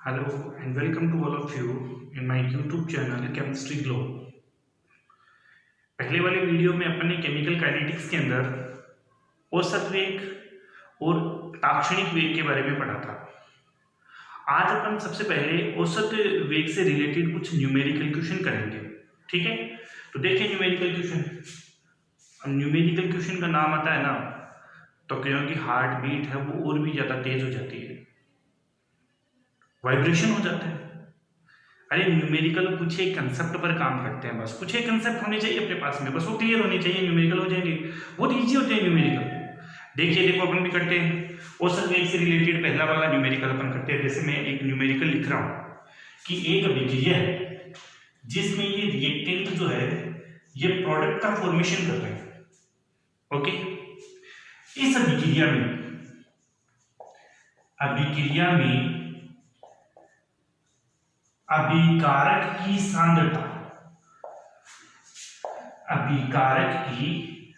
Hello and welcome to all of you in my YouTube channel Chemistry Glow। पहले वाले video में अपन ने chemical kinetics के अंदर औसत वेग और ताक्षणिक वेग के बारे में पढ़ा था। आज अपन सबसे पहले औसत वेग से रिलेटेड कुछ न्यूमेरिकल क्वेश्चन करेंगे। ठीक है, तो देखिए न्यूमेरिकल क्वेश्चन। अब न्यूमेरिकल क्वेश्चन का नाम आता है ना, तो क्योंकि हार्ट बीट है वो और भी ज़्यादा तेज हो जाती है, वाइब्रेशन हो जाता है। अरे न्यूमेरिकल कुछ एक कंसेप्ट पर काम करते हैं, बस कुछ एक कंसेप्ट होने चाहिए अपने पास में, बस वो क्लियर होने चाहिए, न्यूमेरिकल हो जाएंगे। बहुत इजी होते हैं न्यूमेरिकल। देखो अपन भी करते हैं औसत वेग से रिलेटेड पहला वाला न्यूमेरिकल अपन करते हैं। जैसे मैं एक न्यूमेरिकल लिख रहा हूँ कि एक अभिक्रिया है जिसमें ये रिएक्टेंट जो है ये प्रोडक्ट का फॉर्मेशन कर रहे हैं। ओके, इस अभिक्रिया में अभिकारक की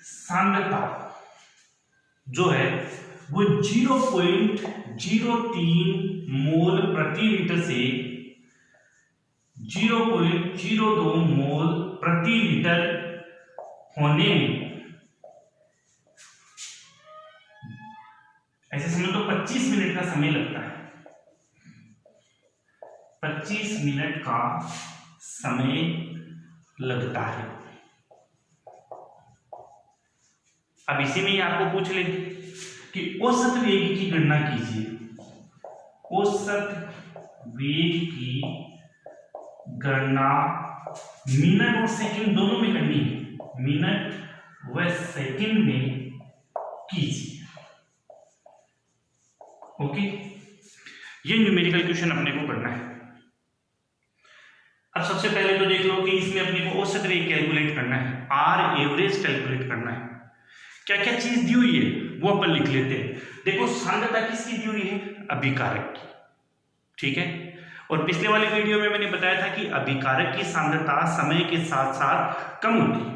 सांद्रता जो है वो 0.03 मोल प्रति लीटर से 0.02 मोल प्रति लीटर होने में ऐसे समझ तो 25 मिनट का समय लगता है। 25 मिनट का समय लगता है। अब इसी में ही आपको पूछ ले कि औसत वेग की गणना कीजिए। औसत वेग की गणना मिनट और सेकंड दोनों में करनी है, मिनट व सेकंड में कीजिए। ओके, ये न्यूमेरिकल क्वेश्चन अपने को करना है। अब सबसे पहले तो देख लो कि इसमें अपने को औसत वेग कैलकुलेट करना है, आर एवरेज कैलकुलेट करना है। क्या क्या चीज दी हुई है वो अपन लिख लेते हैं। देखो सांद्रता किसकी दी हुई है? अभिकारक की। ठीक है, और पिछले वाले वीडियो में मैंने बताया था कि अभिकारक की सांद्रता समय के साथ साथ कम होती है।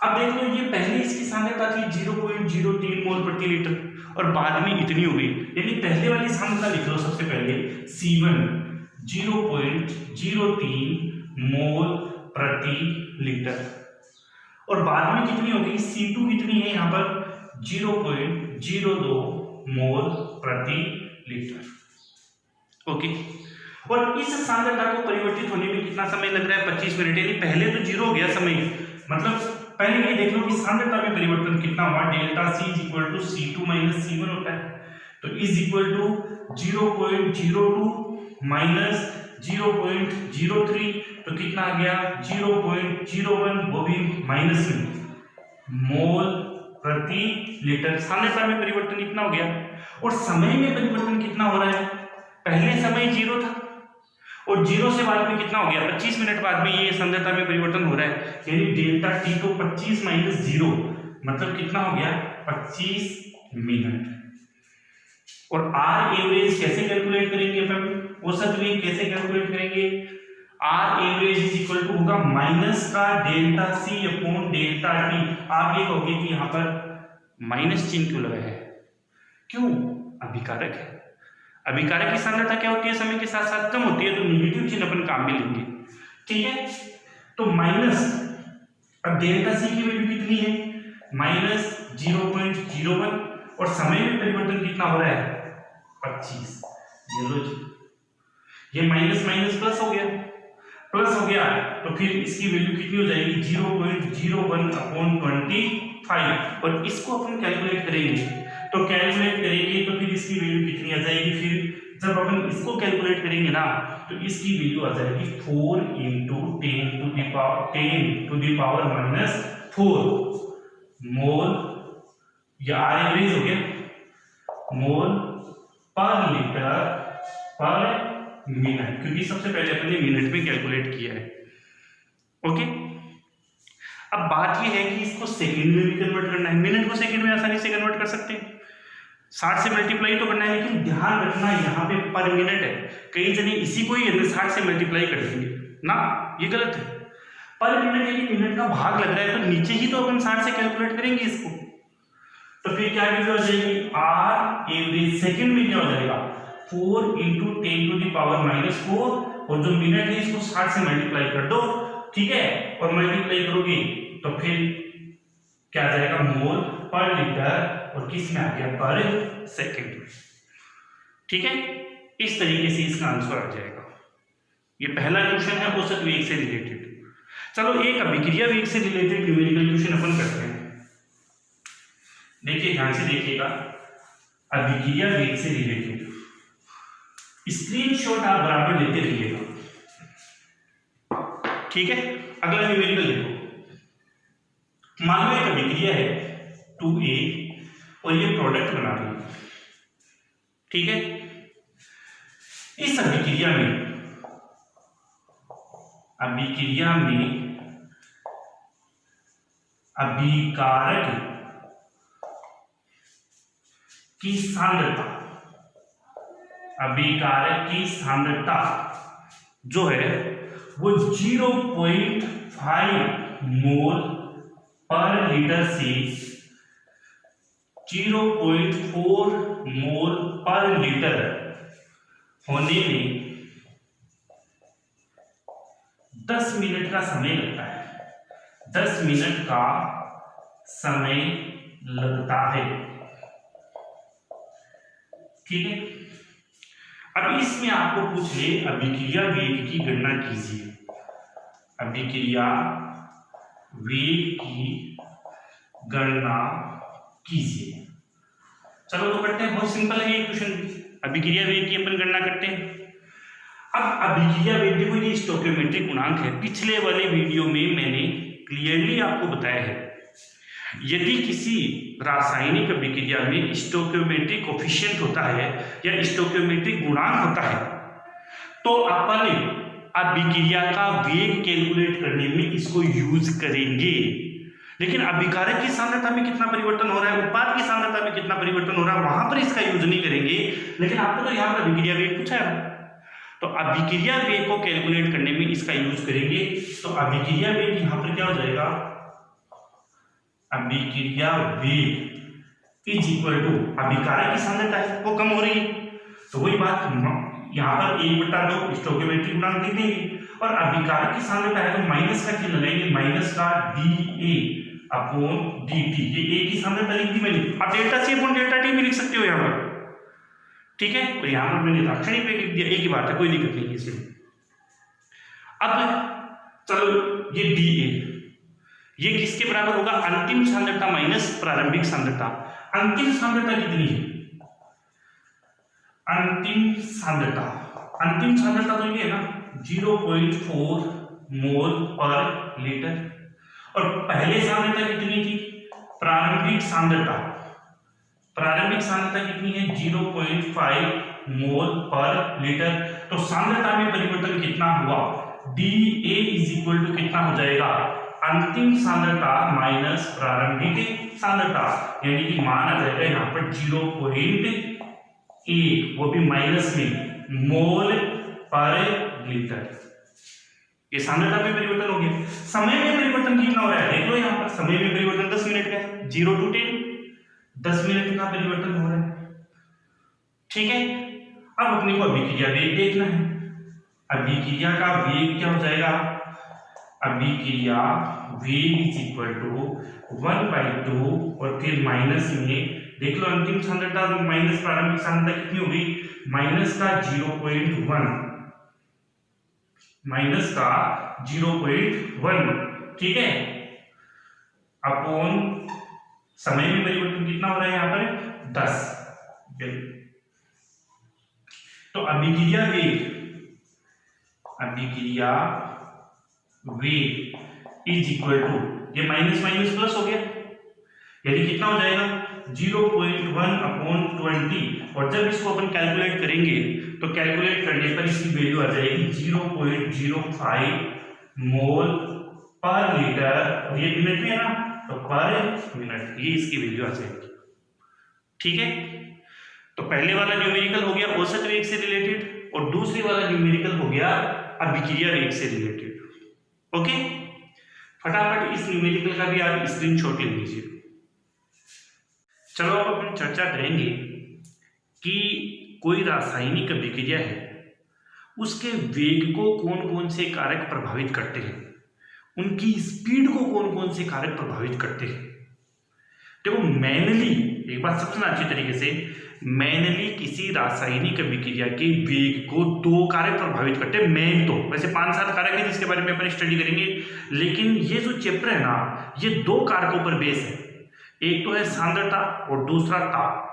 अब देख लो ये पहले इसकी सांद्रता थी 0.03 मोल प्रति लीटर और बाद में इतनी हो गई, यानी पहले वाली सांद्रता लिख लो सबसे पहले C1 0.03 मोल प्रति लीटर और बाद में कितनी होगी C2 कितनी है यहाँ पर 0.02 मोल प्रति लीटर। ओके, और इस सांद्रता को परिवर्तित होने में कितना समय लग रहा है? 25 मिनट। यानी पहले तो जीरो हो गया समय, मतलब पहले ये देख लो कि सांद्रता में परिवर्तन कितना हुआ। Delta C equal to C2 minus C1 होता है, तो इज इक्वल टू 0.02 माइनस 0.03, तो कितना आ गया 0.01, वो भी माइनस में, मोल प्रति लीटर। सांद्रता में परिवर्तन इतना हो गया। और समय में परिवर्तन कितना हो रहा है? पहले समय 0 था और 0 से बाद में कितना हो गया? 25 मिनट बाद में ये सांद्रता में परिवर्तन हो रहा है, यानी डेल्टा T तो 25 माइनस 0 मतलब कितना हो गया 25 मिनट। और आर एवरेज कैसे कैलकुलेट करेंगे अपन? औसत वेग कैसे कैलकुलेट करेंगे? R average is equal to होगा माइनस का delta C upon delta T। आप ये कहोगे कि यहाँ पर माइनस चिन्ह क्यों लगा है? क्यों? अभिकारक है। अभिकारक की सांद्रता क्या होती है? समय के साथ साथ कम होती है, तो नेगेटिव चिन्ह अपन काम में लेंगे। ठीक है, तो माइनस, अब डेल्टा C की वैल्यू कितनी है? माइनस 0.01 और समय में परिवर्तन कितना हो रहा है? 25। ये लो जी, ये माइनस माइनस प्लस हो गया, प्लस हो गया, तो फिर इसकी वैल्यू कितनी हो जाएगी 0.01 अपॉन 25। और इसको अपन कैलकुलेट करेंगे, तो कैलकुलेट करेंगे तो फिर इसकी वैल्यू कितनी आ जाएगी? फिर जब अपन इसको कैलकुलेट करेंगे ना, तो इसकी वैल्यू आ जाएगी 4 × 10 टू द पावर माइनस 4 मोल, या आर एवरेज हो गया, मोल पर लीटर पर मिनट, क्योंकि सबसे पहले अपन ने मिनट में कैलकुलेट किया है। ओके, अब बात ये है कि इसको सेकंड में भी कन्वर्ट करना है। मिनट को सेकंड में आसानी से कन्वर्ट कर सकते हैं, 60 से मल्टीप्लाई तो करना है, लेकिन ध्यान रखना यहाँ पे पर मिनट है। कई जने इसी को ही 60 से मल्टीप्लाई कर देंगे ना, ये गलत है। पर मिनट यदि मिनट का भाग लग रहा है तो नीचे ही तो अपन 60 से कैलकुलेट करेंगे इसको, तो फिर क्या वैल्यू आ जाएगी? आर एवरेज सेकंड में क्या हो जाएगा 4 इंटू 10⁻⁻⁴, और जो मिनट है इसको 60 से मल्टीप्लाई कर दो, ठीक है, और मल्टीप्लाई करोगे तो फिर क्या आ जाएगा, मोल पर लीटर, और किस में आ गया, पर सेकंड। ठीक है, इस तरीके से इसका आंसर आ जाएगा। ये पहला क्वेश्चन है औसत वेग से रिलेटेड। चलो एक अभिक्रिया वेग से रिलेटेड न्यूमेरिकल क्वेश्चन अपन करते हैं। देखिए ध्यान से देखिएगा, अभिक्रिया वेग से रिलेटेड स्क्रीनशॉट आप बराबर लेते रहिएगा, ठीक है। अगला न्यूमेरिकल देखो, मान लो एक अभिक्रिया है 2A और ये प्रोडक्ट बना रही है, ठीक है। इस अभिक्रिया में अभिकारक की सांद्रता जो है वो 0.5 मोल पर लीटर से 0.4 मोल पर लीटर होने में 10 मिनट का समय लगता है। 10 मिनट का समय लगता है, ठीक है। अब इसमें आपको पूछ ले अभिक्रिया वेग की गणना कीजिए। अभिक्रिया वेग की गणना कीजिए। चलो तो करते हैं, बहुत सिंपल है ये क्वेश्चन। अभिक्रिया वेग की अपन गणना करते हैं। अब अभिक्रिया वेग देखो, ये स्टोइकियोमेट्रिक गुणांक है। पिछले वाले वीडियो में मैंने क्लियरली आपको बताया है, यदि किसी रासायनिक अभिक्रिया में स्टोइकियोमेट्रिक कोफिशिएंट होता है या स्टोइकियोमेट्रिक गुणांक होता है, तो अपन अभिक्रिया का वेग कैलकुलेट करने में इसको यूज करेंगे। लेकिन अभिकारक की सांद्रता में कितना परिवर्तन हो रहा है, उत्पाद की सांद्रता में कितना परिवर्तन हो रहा है, वहां पर इसका यूज नहीं करेंगे। लेकिन आपको तो यहाँ पर अभिक्रिया वेग पूछा है, तो अभिक्रिया वेग को कैलकुलेट करने में इसका यूज करेंगे। तो अभिक्रिया वेग यहां पर क्या हो जाएगा, अभिक्रिया वेग इज इक्वल टू अभिकारक की सांद्रता है वो कम हो रही है, तो वही बात यहां पर 1/2 स्टोइकियोमेट्रिक गुणांक दे देंगे, और अभिकारक की सांद्रता है तो माइनस का चिन्ह लगाएंगे, माइनस का dA/dt। ये A की सांद्रता लिख दी मैंने, आप delta C upon delta T भी लिख सकते हो यहाँ पर, ठीक है। और यहां पर मैंने लाक्षणिक वेग लिख दिया, एक ही बात है, कोई दिक्कत नहीं है इसमें। अब चलो ये dA, ये किसके बराबर होगा, अंतिम सांद्रता माइनस प्रारंभिक सांद्रता। अंतिम सांद्रता कितनी है, अंतिम सांद्रता तो ये है ना 0.4 मोल पर लीटर, और पहले सांद्रता कितनी थी, प्रारंभिक सांद्रता कितनी है 0.5 मोल पर लीटर। तो सांद्रता में परिवर्तन कितना हुआ, dA इज इक्वल टू कितना हो जाएगा, अंतिम सांद्रता माइनस प्रारंभिक सांद्रता, यानी कि मान आ जाएगा यहाँ पर 0.8, वो भी माइनस में, मोल पर लीटर। ये सांद्रता में परिवर्तन हो गया। समय में परिवर्तन कितना हो रहा है, देख लो यहाँ पर समय में परिवर्तन 10 मिनट का है, 0 to 10 10 मिनट का परिवर्तन हो रहा है, ठीक है। अब अपने को अभिक्रिया वेग देखना है। अभिक्रिया का वेग क्या हो जाएगा, अभिक्रिया वेग इज इक्वल टू 1/2 और फिर माइनस में देख लो अंतिम सांद्रता माइनस प्रारंभिक सांद्रता कितनी होगी, माइनस का 0.1, ठीक है, अपॉन समय में परिवर्तन कितना हो रहा है यहाँ पर 10। तो अभिक्रिया वेग इज इक्वल टू, ये माइनस माइनस प्लस हो गया, यानी कितना हो जाएगा 0.1/20, और जब इसको अपन कैलकुलेट करेंगे तो कैलकुलेट करने पर इसकी वैल्यू आ जाएगी 0.05 मोल पर लीटर, और ये मिनट में है ना, तो पर मिनट, ये इसकी वैल्यू आ जाएगी, ठीक है। तो पहले वाला न्यूमेरिकल हो गया औसत वेग से रिलेटेड, और दूसरी वाला न्यूमेरिकल हो गया अभिक्रिया वेग से रिलेटेड। ओके, फटाफट इस न्यूमेरिकल का भी आप स्क्रीनशॉट ले लीजिए। चलो अब अपन चर्चा करेंगे कि कोई रासायनिक अभिक्रिया है उसके वेग को कौन कौन से कारक प्रभावित करते हैं, उनकी स्पीड को कौन कौन से कारक प्रभावित करते हैं। देखो मेनली एक बात समझना अच्छी तरीके से, मेनली किसी रासायनिक अभिक्रिया के वेग को दो कारक प्रभावित करते हैं। मेन तो वैसे 5-7 कारक है जिसके बारे में अपन स्टडी करेंगे, लेकिन ये जो चैप्टर है ना ये दो कारकों पर बेस है। एक तो है सांद्रता और दूसरा ताप,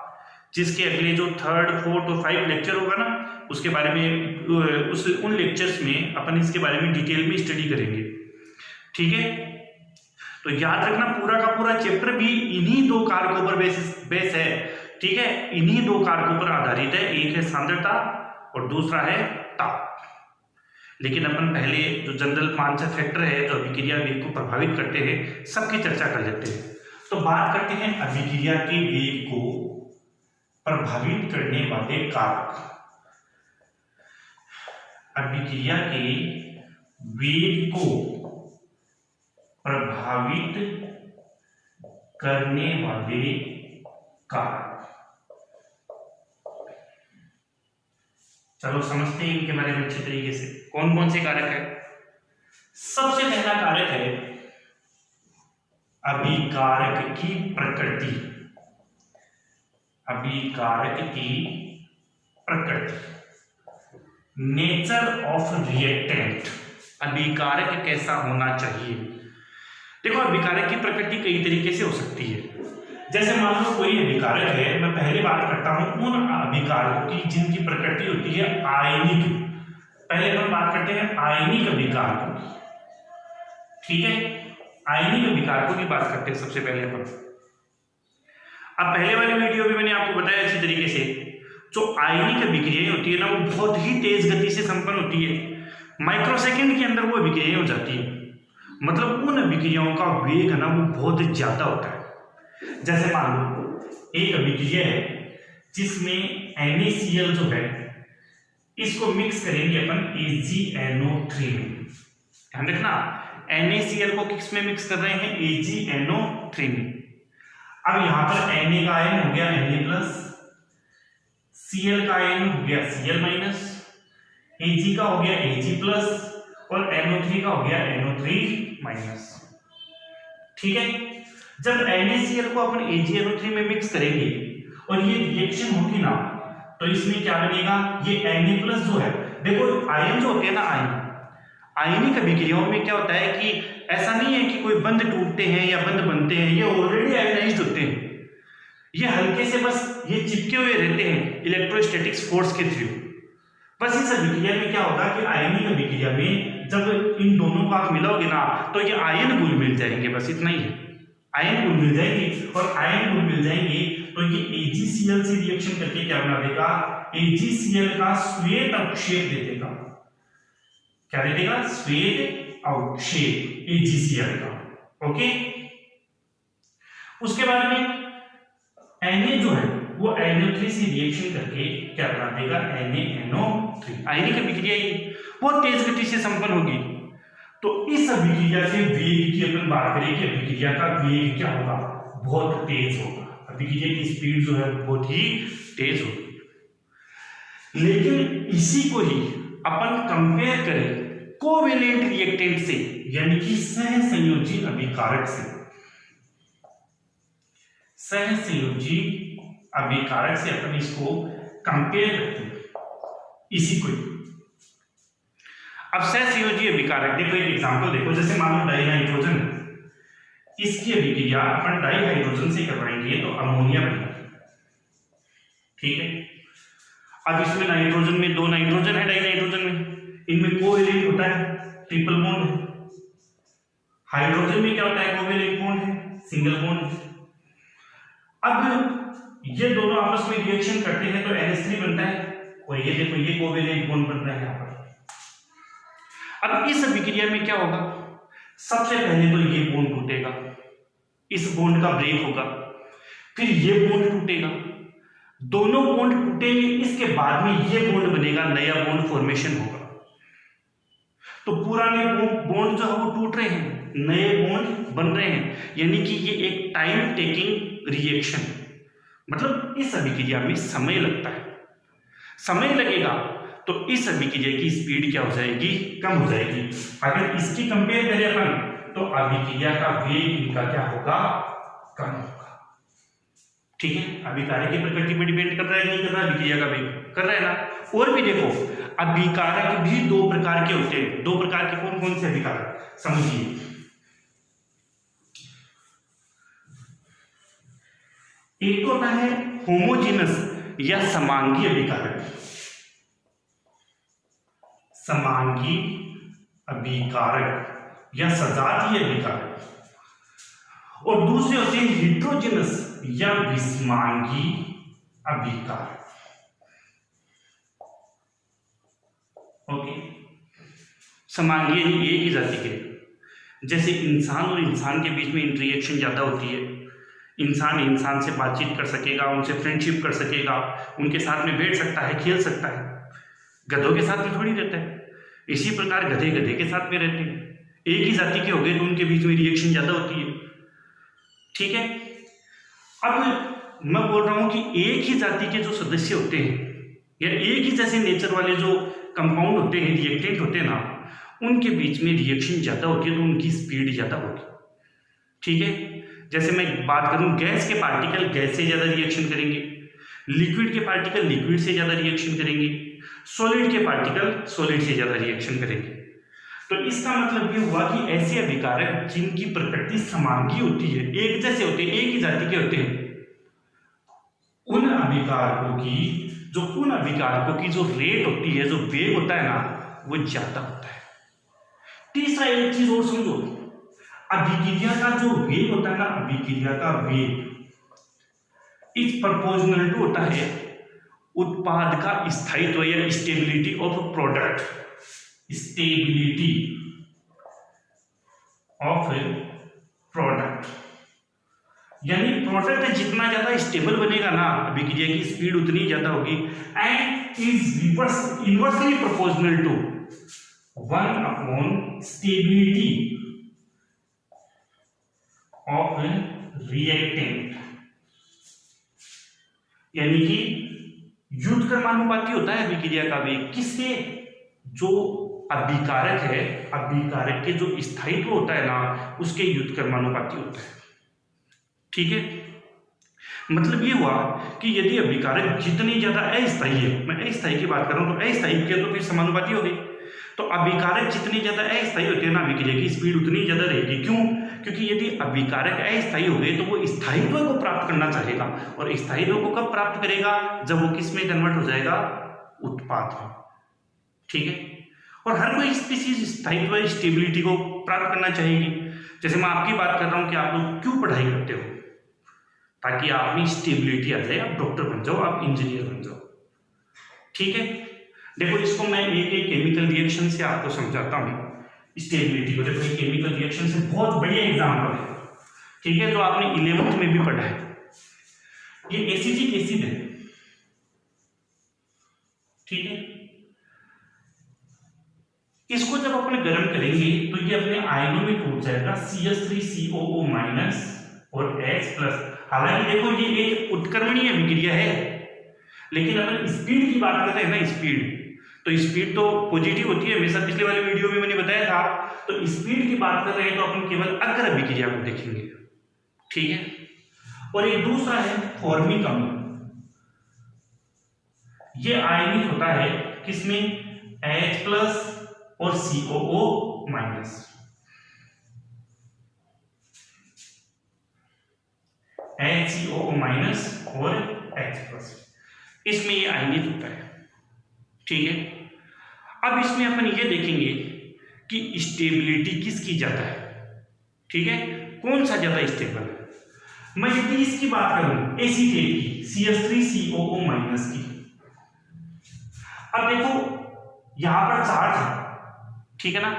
जिसके अगले जो 3rd, 4th और 5 लेक्चर होगा ना उसके बारे में उन लेक्चर्स में अपन इसके बारे में डिटेल में स्टडी करेंगे। ठीक है, तो याद रखना पूरा का पूरा चैप्टर भी इन्हीं दो कारकों पर बेस है। ठीक है, इन्हीं दो कारकों पर आधारित है, एक है सांद्रता और दूसरा है ताप। लेकिन अपन पहले जो जनरल 5 फैक्टर है जो अभिक्रिया वेग को प्रभावित करते हैं सबकी चर्चा कर लेते हैं। तो बात करते हैं अभिक्रिया के वेग को प्रभावित करने वाले कारक। अभिक्रिया के वेग को प्रभावित करने वाले कारक, चलो समझते हैं इनके बारे में अच्छे तरीके से। कौन कौन से कारक है? सबसे पहला कारक है अभिकारक की प्रकृति। अभिकारक की प्रकृति, नेचर ऑफ रिएक्टेंट। अभिकारक कैसा होना चाहिए? देखो अभिकारक की प्रकृति कई तरीके से हो सकती है। जैसे मान लो कोई अभिकारक है, मैं पहले बात करता हूं उन अभिकारकों की जिनकी प्रकृति होती है आयनिक। पहले हम बात करते हैं आयनिक अभिकारकों की। ठीक है, आयनिक अभिकारकों की बात करते हैं सबसे पहले अपन। अब पहले वाली वीडियो में मैंने आपको बताया अच्छी तरीके से, जो आयनिक अभिक्रियाएं होती है ना वो बहुत ही तेज गति से संपन्न होती है। माइक्रोसेकंड के अंदर वो अभिक्रियाएं हो जाती है। मतलब उन अभिक्रियाओं का वेग है ना वो बहुत ज्यादा होता है। जैसे मान लो एक अभिक्रिया है जिसमें NaCl जो है इसको मिक्स करेंगे अपन AgNO3 में। ध्यान रखना NaCl को किस में मिक्स कर रहे हैं? AgNO3 में। अब यहां पर Na का आयन हो गया Na+, Cl का आयन हो गया Cl-, Ag का हो गया Ag+, और NO3 का हो गया NO3-। ठीक है, जब NaCl को अपन AgNO3 में मिक्स करेंगे और ये रिएक्शन होगी ना तो इसमें क्या बनेगा? ये Na+ जो है, देखो आयन जो होते हैं ना आयनिक अभिक्रियाओं में क्या होता है कि ऐसा नहीं है कि कोई बंध टूटते हैं या बंध बनते हैं, ये ऑलरेडी आयनाइज्ड होते हैं। ये हल्के से बस ये चिपके हुए रहते हैं इलेक्ट्रोस्टैटिक्स फोर्स के थ्रू। बस इस अभिक्रिया में क्या होगा कि आयनिक अभिक्रिया में जब इन दोनों को आप मिलाओगे ना तो ये आयन गुण मिल जाएंगे, बस इतना ही है। आयन गुण मिल जाएंगे और आयन गुण मिल जाएंगे तो ये AgCl से रिएक्शन करके क्या बना देगा? AgCl का श्वेत अवक्षेप दे देगा। क्या दे देगा? श्वेत अवक्षेप AgCl का। ओके, उसके बाद में Na जो है वो NO3 से रिएक्शन करके क्या बना देगा? NaNO3। आयनिक अभिक्रिया बहुत तेज गति से संपन्न होगी। तो इस अभिक्रिया के वेग की अपन बात करें कि अभिक्रिया का वेग क्या होगा? बहुत तेज होगा। अभिक्रिया की स्पीड जो है बहुत ही तेज होगी। लेकिन इसी को ही अपन कंपेयर करें कोवेलेंट रिएक्टेंट से, यानी कि सहसंयोजी अभिकारक से। सहसंयोजी अभिकारक से अपन इसको कंपेयर करते हैं, इसी को ही। अब सहसंयोजी अभिकारक देखो, एक एग्जांपल देखो, जैसे मान लो डाइहाइड्रोजन, इसकी अभिक्रिया अपन डाइहाइड्रोजन से करवाएंगे तो अमोनिया बनेगा। ठीक है, अब इसमें नाइट्रोजन में 2 नाइट्रोजन है, डाइनाइट्रोजन में इनमें कोवेलेंट होता है, ट्रिपल बॉन्ड है। हाइड्रोजन में क्या होता है? कोवेलेंट बॉन्ड है, सिंगल बॉन्ड है। अब ये दोनों आपस में रिएक्शन करते हैं तो NH3 बनता है और ये देखो ये कोवेलेंट बॉन्ड बनता है यहाँ पर। अब इस अभिक्रिया में क्या होगा? सबसे पहले तो ये बॉन्ड टूटेगा, इस बॉन्ड का ब्रेक होगा, फिर ये बॉन्ड टूटेगा, दोनों बॉन्ड टूटेंगे, इसके बाद में ये बॉन्ड बनेगा, नया बॉन्ड फॉर्मेशन होगा। तो पुराने बॉन्ड जो है वो टूट रहे हैं, नए बॉन्ड बन रहे हैं, यानी कि ये एक टाइम टेकिंग रिएक्शन, मतलब इस अभिक्रिया में समय लगता है। समय लगेगा तो इस अभिक्रिया की स्पीड क्या हो जाएगी, कम हो जाएगी। अगर इसकी कंपेयर करें अपन तो अभिक्रिया का वेग इनका क्या होगा, कम होगा। ठीक है, अभिकारक की प्रकृति पर डिपेंड कर रहा है नहीं कर रहा, अभिक्रिया का वेग कर रहा है ना। और भी देखो, अभिकारक भी दो प्रकार के होते हैं। दो प्रकार के कौन कौन से अभिकारक समझिए। एक होता है होमोजीनस या समांगी अभिकारक, समांगी अभिकारक या सजातीय अभिकारक, और दूसरे होते हैं हेट्रोजेनस या विषमांगी अभिकारक। ओके, समांगी यानी एक ही जाति के, जैसे इंसान और इंसान के बीच में इंटरेक्शन ज्यादा होती है, इंसान इंसान से बातचीत कर सकेगा, उनसे फ्रेंडशिप कर सकेगा, उनके साथ में बैठ सकता है, खेल सकता है। गधों के साथ में थोड़ी रहता है। इसी प्रकार गधे गधे के साथ में रहते हैं। एक ही जाति के हो गए तो उनके बीच में रिएक्शन ज्यादा होती है। ठीक है, अब मैं बोल रहा हूं कि एक ही जाति के जो सदस्य होते हैं या एक ही जैसे नेचर वाले जो कंपाउंड होते हैं, रिएक्टेंट होते हैं ना, उनके बीच में रिएक्शन ज्यादा होती है तो उनकी स्पीड ज्यादा होगी। ठीक है, जैसे मैं बात करूं, गैस के पार्टिकल गैस से ज्यादा रिएक्शन करेंगे, लिक्विड के पार्टिकल लिक्विड से ज्यादा रिएक्शन करेंगे, सॉलिड के पार्टिकल सॉलिड से ज्यादा रिएक्शन करेंगे। तो इसका मतलब ये हुआ कि ऐसे अभिकारक जिनकी प्रकृति समांगी होती है, एक जैसे होते हैं, एक ही जाति के होते हैं, उन अभिकारकों की जो रेट होती है, जो वेग होता है ना, वो ज्यादा होता है। तीसरा एक चीज और समझो, अभिक्रिया का जो वेग होता है ना, अभिक्रिया का वेग इज प्रोपोर्शनल टू होता है उत्पाद का स्थायित्व या stability of product, stability of product. यानी प्रोडक्ट जितना ज्यादा स्टेबल बनेगा ना, अभिक्रिया की स्पीड उतनी ज्यादा होगी। And is inversely proportional to 1 stability of reactant. यानी कि युद्ध कर्मानुपाती होता है अभिक्रिया का वेग किससे, जो अभिकारक है, अभिकारक के जो स्थायित्व होता है ना, उसके युद्ध कर्मानुपाती होता है। ठीक है, मतलब ये हुआ कि यदि अभिकारक जितनी ज्यादा अस्थायी है, मैं अस्थायी की बात कर रहा हूं, तो अस्थायी के तो फिर समानुपाती हो गई। तो अभिकारक जितनी ज्यादा अस्थायी होते हैं ना, अभिक्रिया की स्पीड उतनी ज्यादा रहेगी। क्यों? क्योंकि यदि अभिकारक अस्थायी हो गए तो वो स्थायित्व को प्राप्त करना चाहेगा, और स्थायित्व को कब प्राप्त करेगा, जब वो किस में कन्वर्ट हो जाएगा, उत्पाद में। ठीक है, और हर कोई स्पीसीज स्थायित्व स्टेबिलिटी को प्राप्त करना चाहेगी। जैसे मैं आपकी बात कर रहा हूं कि आप लोग क्यों पढ़ाई करते हो, ताकि आप में स्टेबिलिटी आ जाए, आप डॉक्टर बन जाओ, आप इंजीनियर बन जाओ। ठीक है, देखो इसको मैं एक एक केमिकल रिएक्शन से आपको समझाता हूं स्टेबिलिटी को। देखो केमिकल रिएक्शन से बहुत बढ़िया एग्जाम्पल है, ठीक है, जो आपने 11th में भी पढ़ा है। ये एसिटिक एसिड है, ठीक है, इसको जब अपन गर्म करेंगे तो ये अपने आयनों में टूट जाएगा, CH3COO- और H+। हालांकि देखो ये एक उत्क्रमणीय अभिक्रिया है, लेकिन अपन स्पीड की बात करते हैं ना, स्पीड, तो स्पीड तो पॉजिटिव होती है हमेशा। पिछले वाले वीडियो में मैंने बताया था। तो स्पीड की बात कर रहे हैं तो अपन केवल अग्र अभिक्रिया को देखेंगे। ठीक है, और एक दूसरा है फॉर्मिक अम्ल। ये आयनिक होता है किसमें, H+ और COO-। HCOO- और H+, इसमें ये आयनिक होता है। ठीक है, अब इसमें अपन ये देखेंगे कि स्टेबिलिटी किसकी ज्यादा है। ठीक है, कौन सा ज्यादा स्टेबल है। मैं यदि इसकी बात करूं एसीटेट की, CH3COO- की, अब देखो यहां पर चार्ज है, ठीक है ना,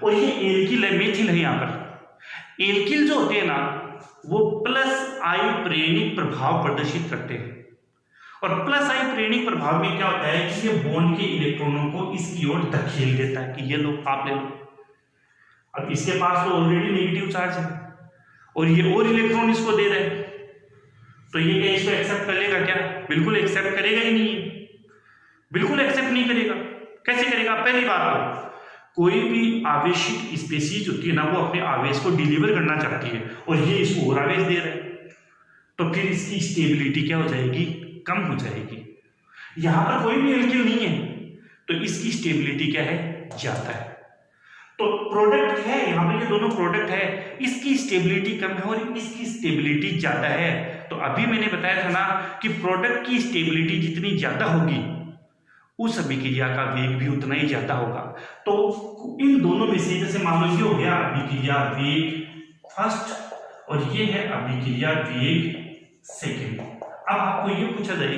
और ये एल्किल है, मेथिल है। यहां पर एल्किल जो होते हैं ना, वो प्लस आयोप्रेनिक प्रभाव प्रदर्शित करते हैं, और प्लस आयोप्रेनिक प्रभाव में क्या होता है कि ये बॉन्ड के इलेक्ट्रॉनों को इसकी ओर धकेल देता है कि ये लो, आप ले लो। अब इसके पास तो ऑलरेडी नेगेटिव चार्ज है और ये और इलेक्ट्रॉन इसको दे रहे हैं, तो ये क्या इसको एक्सेप्ट कर लेगा क्या? बिल्कुल एक्सेप्ट करेगा ही नहीं। बिल्कुल एक्सेप्ट नहीं करेगा। कैसे करेगा? पहली बात तो कोई भी आवेशित स्पीशीज होती है ना, वो अपने आवेश को डिलीवर करना चाहती है और ये इसको और आवेश दे रहा है, तो फिर इसकी स्टेबिलिटी क्या हो जाएगी? कम हो जाएगी। यहां पर कोई भी एल्किल नहीं है तो इसकी स्टेबिलिटी क्या है? ज्यादा है। तो प्रोडक्ट है, यहां पर ये दोनों प्रोडक्ट है, इसकी स्टेबिलिटी कम है और इसकी स्टेबिलिटी ज्यादा है। तो अभी मैंने बताया था ना कि प्रोडक्ट की स्टेबिलिटी जितनी ज्यादा होगी उस अभिक्रिया का वेग भी उतना ही ज्यादा होगा। तो इन दोनों में से जैसे मान लो ये हो गया अभिक्रिया वेग फर्स्ट और ये है अभिक्रिया वेग सेकेंड। अब आपको ये पूछा जाए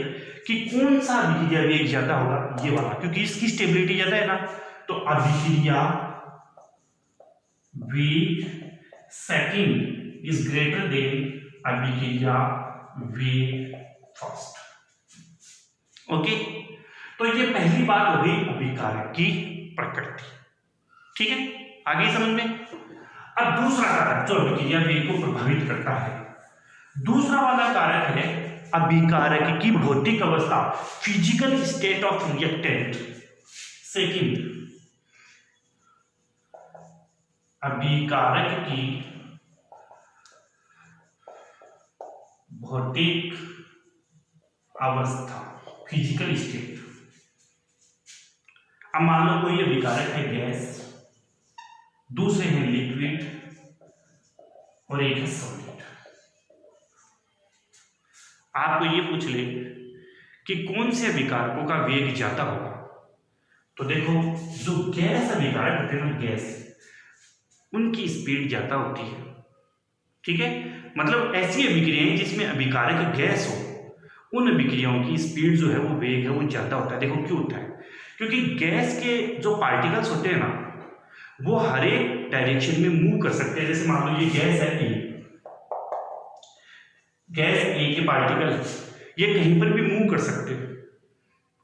कि कौन सा अभिक्रिया वेग ज्यादा होगा? ये वाला, क्योंकि इसकी स्टेबिलिटी ज्यादा है ना। तो अभिक्रिया वेग सेकेंड इज ग्रेटर देन अभिक्रिया वेग फर्स्ट। ओके, तो ये पहली बात हो गई अभिकारक की प्रकृति। ठीक है, आगे समझ में। अब दूसरा कारक जो अभिक्रिया वेग को प्रभावित करता है, दूसरा वाला कारक है अभिकारक की भौतिक अवस्था, physical state of reactant. Second, अभिकारक की भौतिक अवस्था, फिजिकल स्टेट। अब मान लो कोई अभिकारक है गैस, दूसरे हैं लिक्विड और एक है सॉलिड। आपको ये पूछ ले कि कौन से अभिकारकों का वेग ज्यादा होगा, तो देखो जो गैस अभिकारक होते हैं ना, गैस, उनकी स्पीड ज्यादा होती है। ठीक है, मतलब ऐसी अभिक्रियाएं जिसमें अभिकारक गैस हो, उन अभिक्रियाओं की स्पीड जो है वो वेग है वो ज्यादा होता है। देखो क्यों होता है? क्योंकि गैस के जो पार्टिकल्स होते हैं ना, वो हर एक डायरेक्शन में मूव कर सकते हैं। जैसे मान लो ये गैस है ए, गैस ए के पार्टिकल ये कहीं पर भी मूव कर सकते हैं।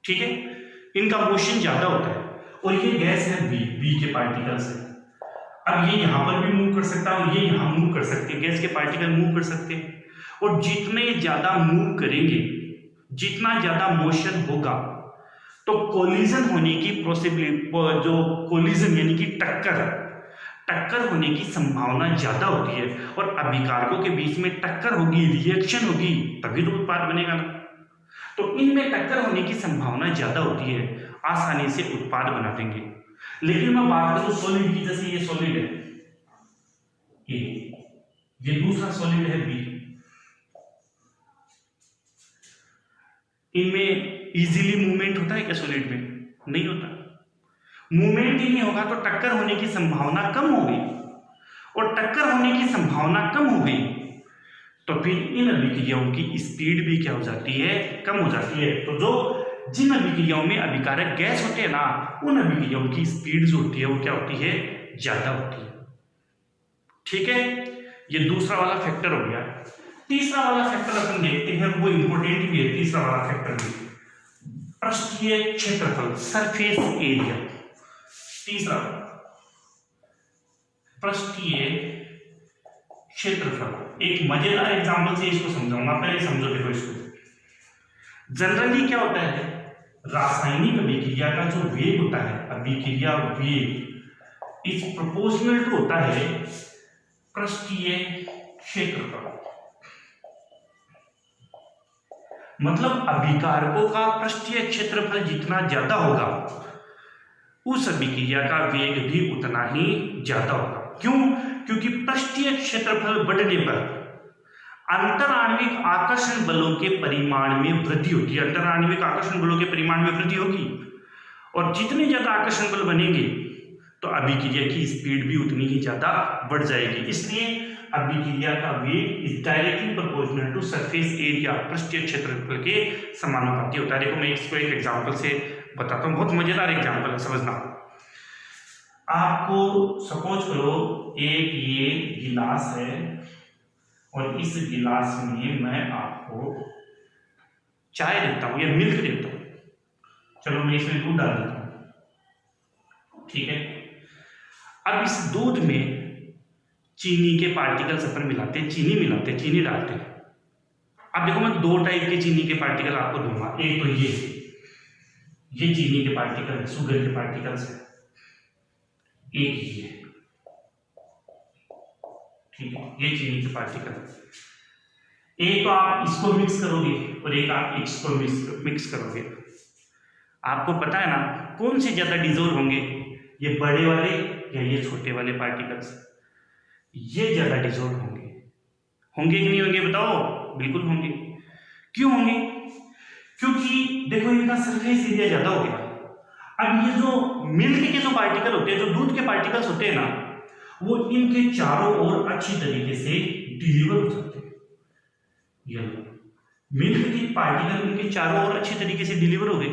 ठीक है, इनका मोशन ज्यादा होता है। और ये गैस है बी, बी के पार्टिकल्स है। अब ये यहां पर भी मूव कर सकता है और ये यहां मूव कर सकते हैं, गैस के पार्टिकल मूव कर सकते हैं। और जितने ज्यादा मूव करेंगे, जितना ज्यादा मोशन होगा, तो कोलिजन होने की पॉसिबिलिटी, जो कोलिजन यानी कि टक्कर होने की संभावना ज्यादा होती है। और अभिकारकों के बीच में टक्कर होगी, रिएक्शन होगी, तभी तो उत्पाद बनेगा ना। तो इनमें टक्कर होने की संभावना ज्यादा होती है, आसानी से उत्पाद बना देंगे। लेकिन मैं बात करूं सॉलिड की, जैसे ये सॉलिड है ए, ये दूसरा सॉलिड है बी, इनमें इजीली मूवमेंट होता है क्या? सॉलिड में नहीं होता। मूवमेंट ही नहीं होगा तो टक्कर होने की संभावना कम हो गई, और टक्कर होने की संभावना कम हो गई तो फिर इन अभिक्रियाओं की स्पीड भी क्या हो जाती है? कम हो जाती है। तो जो जिन अभिक्रियाओं में अभिकारक गैस होते हैं ना, उन अभिक्रियाओं की स्पीड जो होती है वो क्या होती है? ज्यादा होती है। ठीक है, ये दूसरा वाला फैक्टर हो गया। तीसरा वाला फैक्टर अपन देखते हैं, वो इंपॉर्टेंट भी है। तीसरा वाला फैक्टर भी पृष्ठीय क्षेत्रफल, सरफेस एरिया। तीसरा पृष्ठीय क्षेत्रफल। एक मजेदार एग्जांपल से इसको समझाऊंगा, पहले समझो। देखो इसको जनरली क्या होता है, रासायनिक अभिक्रिया का जो वेग होता है, अभिक्रिया वेग इज प्रोपोर्शनल टू होता है पृष्ठीय क्षेत्रफल। मतलब अभिकारकों का पृष्ठीय क्षेत्रफल जितना ज्यादा होगा, उस अभिक्रिया का वेग भी उतना ही ज्यादा होगा। क्यों? क्योंकि पृष्ठीय क्षेत्रफल बढ़ने पर अंतराण्विक आकर्षण बलों के परिमाण में वृद्धि होती है। अंतराण्विक आकर्षण बलों के परिमाण में वृद्धि होगी, और जितने ज्यादा आकर्षण बल बनेंगे तो अभिक्रिया की स्पीड भी उतनी ही ज्यादा बढ़ जाएगी। इसलिए अभिक्रिया का वेग is directly proportional to surface area, पृष्ठीय क्षेत्रफल के समानुपाती होता है। देखो मैं इसको एक एग्जांपल से बताता हूँ, बहुत मजेदार एग्जांपल है, समझना। आपको सपोज करो एक ये गिलास है और इस गिलास में मैं आपको चाय देता हूं या मिल्क देता हूं। चलो मैं इसमें दूध डाल देता हूं, ठीक है। अब इस दूध में चीनी के पार्टिकल्स अपन मिलाते हैं, चीनी मिलाते हैं, चीनी डालते हैं। अब देखो मैं दो टाइप के चीनी के पार्टिकल आपको दूंगा, एक तो ये चीनी के पार्टिकल है, शुगर के पार्टिकल्स है, एक ही है, ठीक है, ये चीनी के पार्टिकल। एक तो आप इसको मिक्स करोगे और एक आप इसको मिक्स करोगे, आपको पता है ना कौन से ज्यादा डिजोल्व होंगे, ये बड़े वाले या ये छोटे वाले पार्टिकल्स? ये ज्यादा डिजोल्व होंगे। होंगे कि नहीं होंगे बताओ? बिल्कुल होंगे। क्यों होंगे? क्योंकि देखो इनका सरफेस एरिया ज्यादा हो गया। अब ये जो मिल्क के जो पार्टिकल होते हैं, जो दूध के पार्टिकल्स होते हैं ना, वो इनके चारों ओर अच्छी तरीके से डिलीवर हो जाते हैं। ये मिल्क के पार्टिकल इनके चारों ओर अच्छी तरीके से डिलीवर हो गए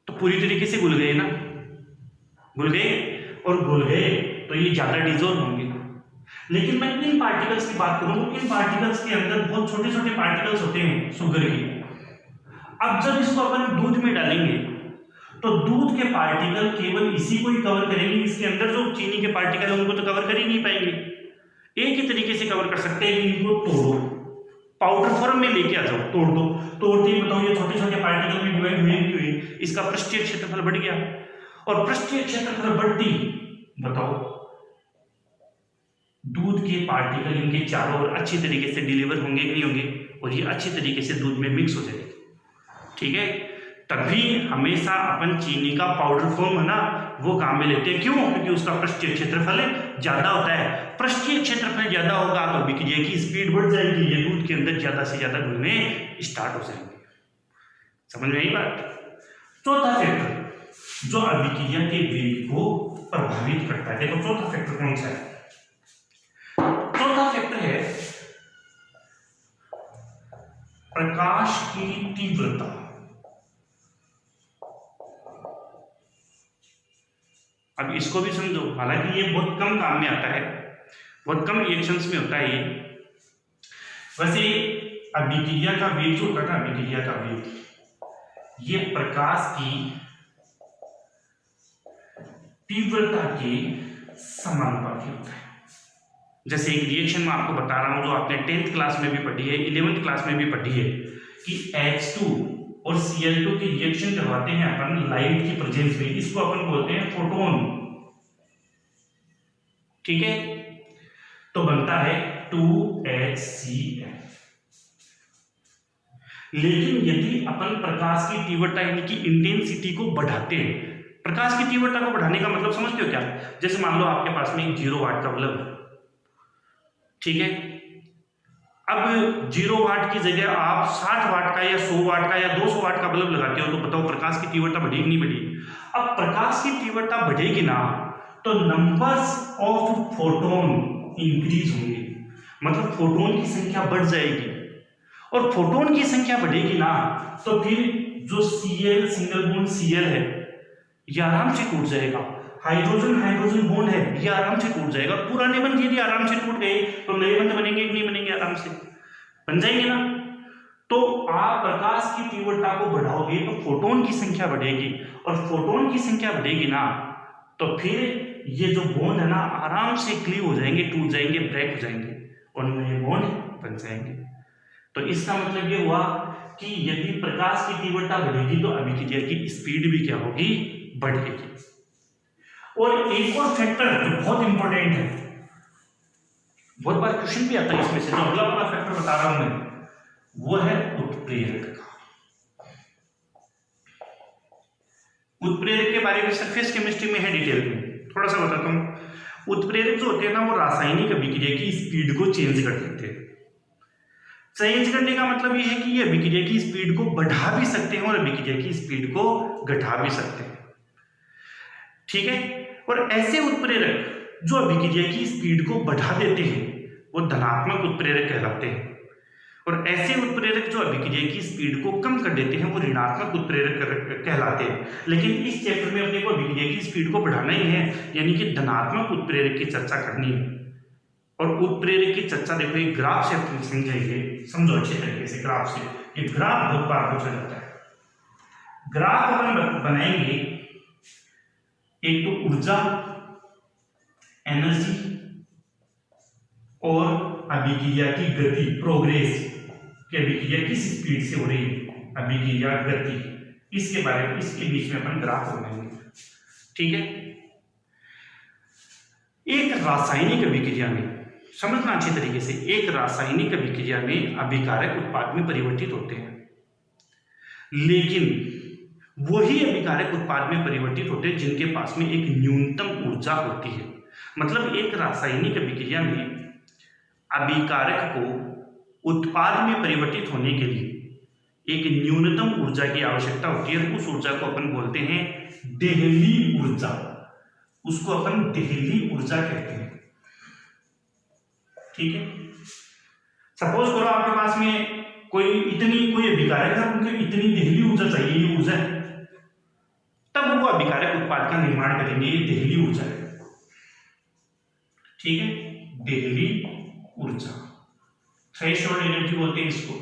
तो पूरी तरीके से घुल गए ना, घुल गए, और घुल गए तो ये ज्यादा डिजोल्व होंगे। लेकिन मैं इन पार्टिकल्स की बात करूं, इन पार्टिकल्स के अंदर बहुत छोटे छोटे पार्टिकल्स होते हैं शुगर के। अब जब इसको अपन दूध में डालेंगे तो दूध के पार्टिकल केवल इसी को ही कवर करेंगे, इसके अंदर जो चीनी के पार्टिकल है उनको तो कवर कर ही नहीं पाएंगे। एक ही तरीके से कवर कर सकते हैं, इनको तोड़ो, पाउडर फॉर्म में लेके आ जाओ, तोड़ दो, तोड़ते ही बताओ ये छोटे छोटे पार्टिकल में डिवाइड हुए, इसका पृष्ठीय क्षेत्रफल बढ़ गया, और पृष्ठीय क्षेत्रफल बढ़ती, बताओ दूध के पार्टिकल इनके चारों ओर अच्छी तरीके से डिलीवर होंगे कि नहीं होंगे, और ये अच्छी तरीके से दूध में मिक्स हो जाएगी, ठीक है। तभी हमेशा अपन चीनी का पाउडर फॉर्म है ना वो काम में लेते हैं। क्यों? क्योंकि उसका पृष्ठीय क्षेत्रफल ज्यादा होता है। पृष्ठीय क्षेत्रफल ज्यादा होगा तो अभिक्रिया की स्पीड बढ़ जाएगी, ये दूध के अंदर ज्यादा से ज्यादा घुलने स्टार्ट हो जाएंगे। समझ में आई बात? चौथा फैक्टर जो अभिक्रिया के वेग को प्रभावित करता है, देखो चौथा फैक्टर कौन सा है? चौथा फैक्टर है प्रकाश की तीव्रता। अब इसको भी समझो, हालांकि ये बहुत कम काम में आता है, बहुत कम रिएक्शंस में होता है ये। वैसे अभिक्रिया का वेग जो होता है, अभिक्रिया का वेग ये प्रकाश की तीव्रता के समानुपाती होता है। जैसे एक रिएक्शन में आपको बता रहा हूं जो आपने 10th क्लास में भी पढ़ी है, 11th क्लास में भी पढ़ी है कि H2 और Cl2 की रिएक्शन करवाते हैं अपन लाइट की प्रेजेंस में, इसको अपन बोलते हैं फोटोन, ठीक है। तो बनता है 2HCl। लेकिन यदि अपन प्रकाश की तीव्रता यानी कि इंटेंसिटी को बढ़ाते हैं, प्रकाश की तीव्रता को बढ़ाने का मतलब समझते हो क्या? जैसे मान लो आपके पास में एक 0 वाट का बल्ब है, ठीक है। अब 0 वाट की जगह आप 60 वाट का या 100 वाट का या 200 वाट का बल्ब लगाते हो तो बताओ प्रकाश की तीव्रता बढ़ेगी नहीं बढ़ेगी? अब प्रकाश की तीव्रता बढ़ेगी ना तो नंबर्स ऑफ फोटोन इंक्रीज होंगे, मतलब फोटोन की संख्या बढ़ जाएगी, और फोटोन की संख्या बढ़ेगी ना तो फिर जो Cl सिंगल बॉन्ड Cl है ये आराम से टूट जाएगा, हाइड्रोजन हाइड्रोजन बॉन्ड है ये आराम से टूट जाएगा। पुराने बंध यदि आराम से टूट गए तो नए बंध बनेंगे कि नहीं बनेंगे? आराम से बन जाएंगे ना। तो आप प्रकाश की तीव्रता को बढ़ाओगे तो फोटोन की संख्या बढ़ेगी, और फोटोन की संख्या बढ़ेगी ना तो फिर ये जो बॉन्ड है ना आराम से क्लीव हो जाएंगे, टूट जाएंगे, ब्रेक हो जाएंगे और नए बॉन्ड बन जाएंगे। तो इसका मतलब ये हुआ कि यदि प्रकाश की तीव्रता बढ़ेगी तो अभिक्रिया की स्पीड भी क्या होगी? बढ़ेगी। और एक और फैक्टर जो बहुत इंपॉर्टेंट है, बहुत बार क्वेश्चन भी आता है इसमें से, जो अगला वाला फैक्टर बता रहा हूं मैं, वो है उत्प्रेरक का। उत्प्रेरक के बारे में सरफेस केमिस्ट्री में है डिटेल में, थोड़ा सा बताता हूं। उत्प्रेरक जो होते हैं ना वो रासायनिक अभिक्रिया की स्पीड को चेंज कर देते हैं। चेंज करने का मतलब ये है कि ये अभिक्रिया की स्पीड को बढ़ा भी सकते हैं और अभिक्रिया की स्पीड को घटा भी सकते हैं, ठीक है। और ऐसे उत्प्रेरक जो अभिक्रिया की स्पीड को बढ़ा देते हैं वो धनात्मक उत्प्रेरक कहलाते हैं, और ऐसे उत्प्रेरक जो अभिक्रिया की स्पीड को कम कर देते हैं वो ऋणात्मक उत्प्रेरक कहलाते हैं। लेकिन इस चैप्टर में अपने को अभिक्रिया की स्पीड को बढ़ाना ही है, यानी कि धनात्मक उत्प्रेरक की चर्चा करनी है। और उत्प्रेरक की चर्चा देखो एक ग्राफ से अपन समझेंगे, समझो अच्छे तरीके से ग्राफ से। ये ग्राफ बहुत बार पूछा जाता है। ग्राफ अपन बनाएंगे, एक तो ऊर्जा एनर्जी और अभिक्रिया की गति प्रोग्रेस, कि अभिक्रिया किस स्पीड से हो रही है, अभिक्रिया गति, इसके बारे में, इसके बीच में अपन ग्राफ बनाएंगे। ठीक है, एक रासायनिक अभिक्रिया में, समझना अच्छी तरीके से, एक रासायनिक अभिक्रिया में अभिकारक उत्पाद में परिवर्तित होते हैं, लेकिन वही अभिकारक उत्पाद में परिवर्तित होते हैं जिनके पास में एक न्यूनतम ऊर्जा होती है। मतलब एक रासायनिक अभिक्रिया में अभिकारक को उत्पाद में परिवर्तित होने के लिए एक न्यूनतम ऊर्जा की आवश्यकता होती है। उस ऊर्जा को अपन बोलते हैं देहली ऊर्जा, उसको अपन देहली ऊर्जा कहते हैं। ठीक है, सपोज करो आपके पास में कोई अभिकारक है, उनको इतनी देहली ऊर्जा चाहिए, ये ऊर्जा है, तब वो अभिकारक उत्पाद का निर्माण करेंगे। ये देहली ऊर्जा है। ठीक है, देहली ऊर्जा, थ्रेशोल्ड एनर्जी बोलते हैं इसको।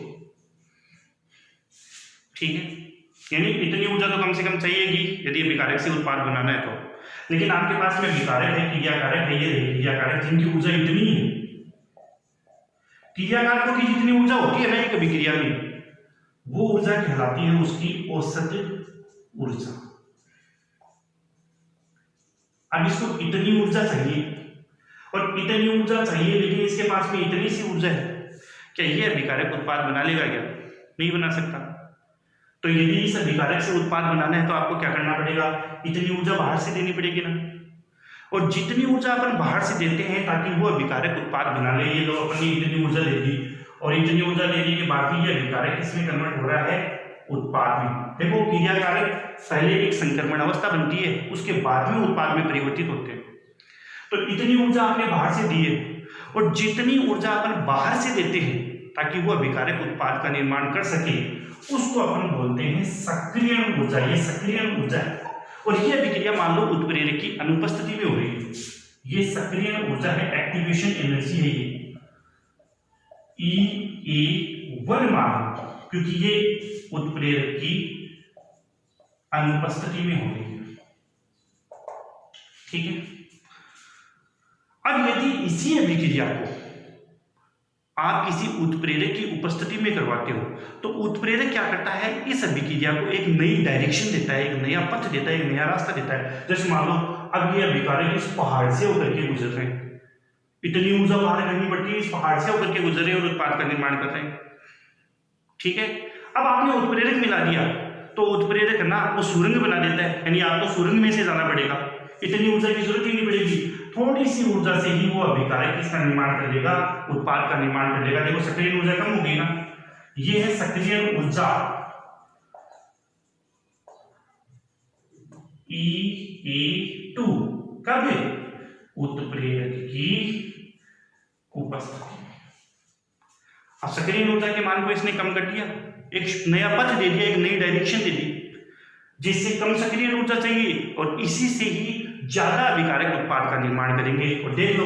ठीक है, यानी इतनी ऊर्जा तो कम से कम चाहिएगी यदि अभिकारक से उत्पाद बनाना है तो। लेकिन आपके पास में अभिकारक है, क्रियाकारक है, ये क्रियाकारक जिनकी ऊर्जा इतनी है, क्रियाकारकों की जितनी ऊर्जा होती है ना एक अभिक्रिया में, वो ऊर्जा कहलाती है उसकी औसत ऊर्जा। अब इसको इतनी ऊर्जा चाहिए और इतनी ऊर्जा चाहिए, लेकिन इसके पास में इतनी सी ऊर्जा है, क्या ये अभिकारक उत्पाद बना लेगा? क्या नहीं बना सकता। तो यदि इस अभिकारक से उत्पाद बनाना है तो आपको क्या करना पड़ेगा? इतनी ऊर्जा बाहर से देनी पड़ेगी ना। और जितनी ऊर्जा अपन बाहर से देते हैं ताकि वो अभिकारक उत्पाद बना ले, ये लो अपन ने इतनी ऊर्जा दे दी, और इतनी ऊर्जा देने के बाद भी ये अभिकारक किसमें कन्वर्ट हो रहा है? उत्पाद में। देखो, क्रियाकारक पहले एक संक्रमण अवस्था बनती है, उसके बाद में उत्पाद में परिवर्तित होते हैं। तो इतनी ऊर्जा आपने बाहर से दी है, और जितनी ऊर्जा अपन बाहर से देते हैं ताकि वो अभिकारक उत्पाद का निर्माण कर सके, उसको अपन बोलते हैं सक्रियण ऊर्जा। ये सक्रियण ऊर्जा है। और ये अभिक्रिया मान लो उत्प्रेरक की अनुपस्थिति में हो रही है, ये सक्रियण ऊर्जा है, एक्टिवेशन एनर्जी है ये E1 मान, क्योंकि ये उत्प्रेरक की अनुपस्थिति में हो रही है। ठीक है, अब यदि इसी अभिक्रिया को आप किसी उत्प्रेरक की उपस्थिति में करवाते हो तो उत्प्रेरक क्या करता है? इस अभिक्रिया को एक नई डायरेक्शन देता है, एक नया पथ देता है, एक नया रास्ता देता है। जैसे मान लो अब ये अभिकारक इस पहाड़ से होकर के गुजर रहे हैं, इतनी ऊर्जा बाहर करनी पड़ती है, इस पहाड़ से होकर के गुजर रहे हैं और उत्पाद का निर्माण कर रहे हैं। ठीक है, अब आपने उत्प्रेरक मिला दिया तो उत्प्रेरक ना वो सुरंग बना देता है, यानी आपको सुरंग में से जाना पड़ेगा, इतनी ऊर्जा की जरूरत ही नहीं पड़ेगी। थोड़ी सी ऊर्जा से ही वो अभिकारक इसका निर्माण कर लेगा, उत्पाद का निर्माण कर लेगा। देखो, सक्रिय ऊर्जा कम हो गई ना, ये है सक्रिय ऊर्जा E2। कब है? उत्प्रेरक की उपस्थिति। अब सक्रिय ऊर्जा के मान को इसने कम कर दिया, एक नया पथ दे दिया, एक नई डायरेक्शन दे दी, जिससे कम सक्रिय ऊर्जा चाहिए और इसी से ही ज्यादा अभिकारक उत्पाद का निर्माण करेंगे। और देख लो,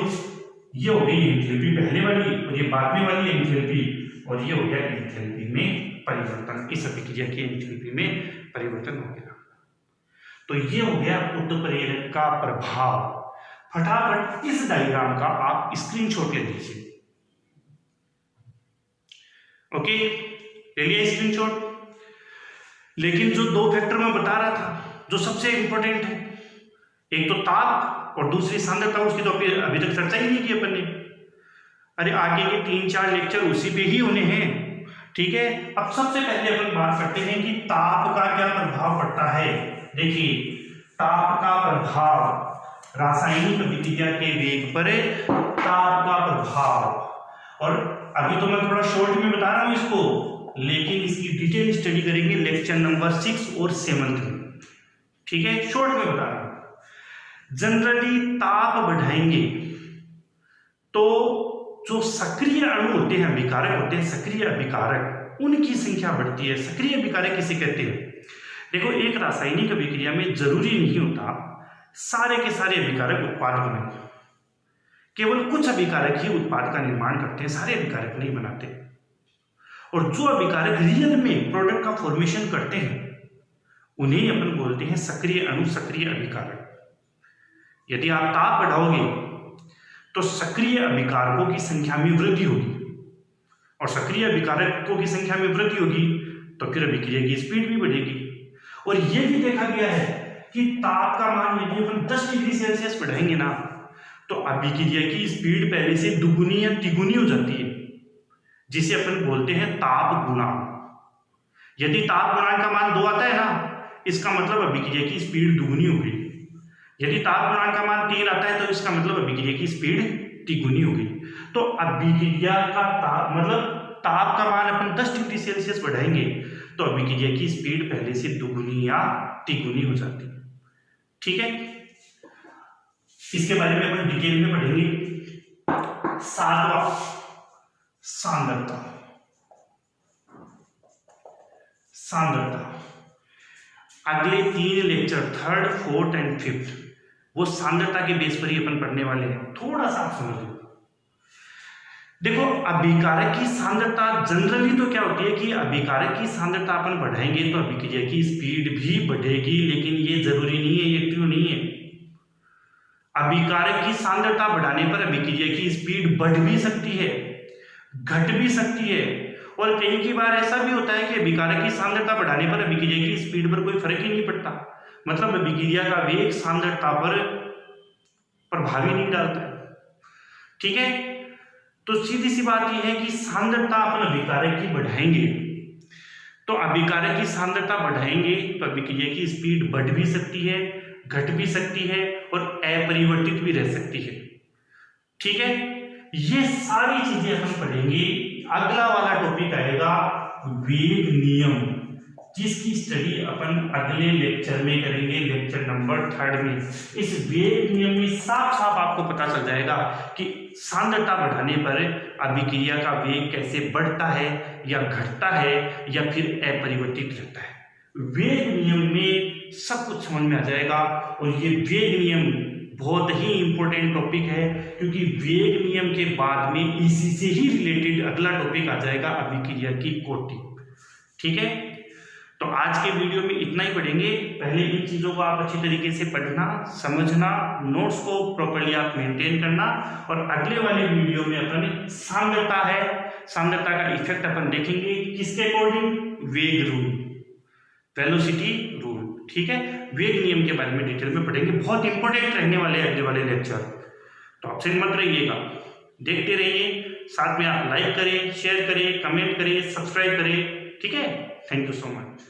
ये हो गई एंथैल्पी पहले वाली, और ये बाद में वाली एंथैल्पी, और ये हो गया एंथैल्पी में परिवर्तन। इस अभिक्रिया की एंथैल्पी में परिवर्तन हो गया। तो ये हो गया उत्प्रेरक का प्रभाव। फटाफट इस डायग्राम का आप स्क्रीनशॉट ले लीजिए। ओके, ले लिया स्क्रीनशॉट। लेकिन जो दो फैक्टर मैं बता रहा था जो सबसे इंपॉर्टेंट है, एक तो ताप और दूसरी सांद्रता, उसकी तो अभी तक चर्चा ही नहीं की अपन ने। अरे आगे के 3-4 लेक्चर उसी पे ही होने हैं। ठीक है, अब सबसे पहले अपन बात करते हैं कि ताप का क्या प्रभाव पड़ता है। देखिए, ताप का प्रभाव, रासायनिक अभिक्रिया के वेग पर ताप का प्रभाव। और अभी तो मैं थोड़ा शॉर्ट में बता रहा हूं इसको, लेकिन इसकी डिटेल स्टडी करेंगे लेक्चर नंबर 6 और 7 में। ठीक है, शॉर्ट में बता रहा हूं। जनरली ताप बढ़ाएंगे तो जो सक्रिय अणु होते हैं, अभिकारक होते हैं, सक्रिय अभिकारक, उनकी संख्या बढ़ती है। सक्रिय अभिकारक किसे कहते हैं? देखो, एक रासायनिक अभिक्रिया में जरूरी नहीं होता सारे के सारे अभिकारक उत्पाद बनेंगे, केवल कुछ अभिकारक ही उत्पाद का निर्माण करते हैं, सारे अभिकारक नहीं बनाते। और जो अभिकारक रियल में प्रोडक्ट का फॉर्मेशन करते हैं उन्हें अपन बोलते हैं सक्रिय अणु, सक्रिय अभिकारक। यदि आप ताप बढ़ाओगे तो सक्रिय अभिकारकों की संख्या में वृद्धि होगी, और सक्रिय अभिकारकों की संख्या में वृद्धि होगी तो फिर अभिक्रिया की स्पीड भी बढ़ेगी। और ये भी देखा गया है कि ताप का मान यदि अपन 10 डिग्री सेल्सियस बढ़ाएंगे ना तो अभिक्रिया की स्पीड पहले से दुगुनी या तिगुनी हो जाती है, जिसे अपन बोलते हैं ताप गुणांक। यदि ताप गुणांक का मान 2 आता है ना, इसका मतलब अभिक्रिया की स्पीड दुगुनी हो गई। यदि ताप गुणांक का मान 3 आता है तो इसका मतलब अभिक्रिया की स्पीड तिगुनी हो गई। तो अभिक्रिया का ताप मतलब ताप का मान अपन 10 डिग्री सेल्सियस बढ़ाएंगे तो अभिक्रिया की स्पीड पहले से दुगुनी या तिगुनी हो जाती है। ठीक है, इसके बारे में अपन डिटेल में पढ़ेंगे। 7वां सांद्रता। अगले 3 lecture 3rd, 4th and 5th वो सांद्रता के बेस पर ही अपन पढ़ने वाले हैं। थोड़ा सा आप समझ लो। देखो, अभिकारक की सांद्रता जनरली तो क्या होती है कि अभिकारक की सांद्रता अपन बढ़ाएंगे तो अभिक्रिया की स्पीड भी बढ़ेगी, लेकिन ये जरूरी नहीं है, ये क्यों नहीं है। अभिकारक की सांद्रता बढ़ाने पर अभिक्रिया की स्पीड बढ़ भी सकती है, घट भी सकती है, और कई बार ऐसा भी होता है कि अभिकारक की सांद्रता बढ़ाने पर अभिक्रिया की स्पीड पर कोई फर्क ही नहीं पड़ता, मतलब अभिक्रिया का वेग सांद्रता पर प्रभाव ही नहीं डालता है। ठीक है, तो सीधी सी बात यह है कि सांद्रता अपन अभिकारक की बढ़ाएंगे तो अभिकारक की सांद्रता बढ़ाएंगे तो अभिक्रिया की स्पीड बढ़ भी सकती है, घट भी सकती है और अपरिवर्तित भी रह सकती है। ठीक है, ये सारी चीजें हम पढ़ेंगे। अगला वाला टॉपिक आएगा वेग नियम, जिसकी स्टडी अपन अगले लेक्चर में करेंगे, लेक्चर नंबर 3rd में। इस वेग नियम में साफ साफ आपको पता चल जाएगा कि सांद्रता बढ़ाने पर अभिक्रिया का वेग कैसे बढ़ता है या घटता है या फिर अपरिवर्तित रहता है। वेग नियम में सब कुछ समझ में आ जाएगा। और ये वेग नियम बहुत ही इंपॉर्टेंट टॉपिक है, क्योंकि वेग नियम के बाद में इसी से ही रिलेटेड अगला टॉपिक आ जाएगा अभिक्रिया की कोटि। ठीक है, तो आज के वीडियो में इतना ही पढ़ेंगे। पहले इन चीज़ों को आप अच्छी तरीके से पढ़ना, समझना, नोट्स को प्रॉपर्ली आप मेंटेन करना, और अगले वाले वीडियो में अपन सांद्रता है, सांद्रता का इफेक्ट अपन देखेंगे किसके अकॉर्डिंग, वेग रूल, वेलोसिटी रूल। ठीक है, वेग नियम के बारे में डिटेल में पढ़ेंगे, बहुत इंपॉर्टेंट रहने वाले अगले वाले लेक्चर। तो आपसे मत रहिएगा, देखते रहिए, साथ में आप लाइक करें, शेयर करें, कमेंट करें, सब्सक्राइब करें। ठीक है, थैंक यू सो मच।